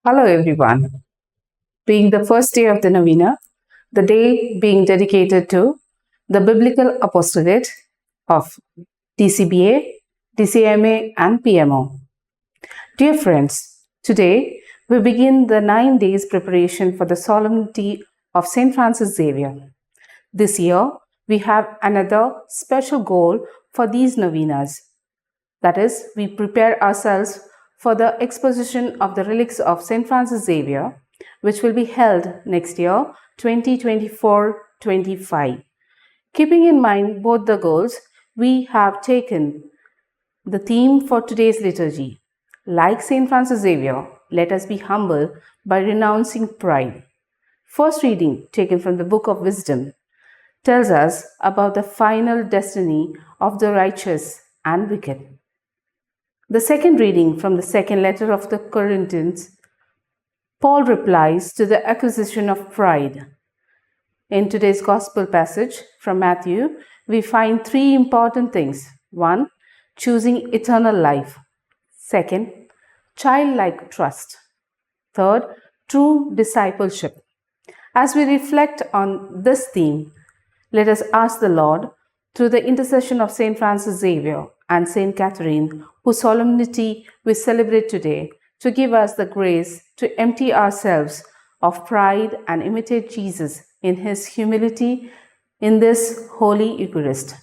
Hello, everyone. Being the first day of the Novena, the day being dedicated to the biblical apostolate of DCBA, DCMA, and PMO. Dear friends, today we begin the 9 days preparation for the solemnity of St. Francis Xavier. This year, we have another special goal for these novenas. That is, we prepare ourselves for the exposition of the relics of St. Francis Xavier, which will be held next year, 2024-25. Keeping in mind both the goals, we have taken the theme for today's liturgy. Like St. Francis Xavier, let us be humble by renouncing pride. First reading, taken from the Book of Wisdom, tells us about the final destiny of the righteous and wicked. The second reading from the second letter of the Corinthians, Paul replies to the accusation of pride. In today's gospel passage from Matthew, we find three important things. One, choosing eternal life. Second, childlike trust. Third, true discipleship. As we reflect on this theme, let us ask the Lord, through the intercession of St. Francis Xavier and St. Catherine, whose solemnity we celebrate today, to give us the grace to empty ourselves of pride and imitate Jesus in his humility in this Holy Eucharist.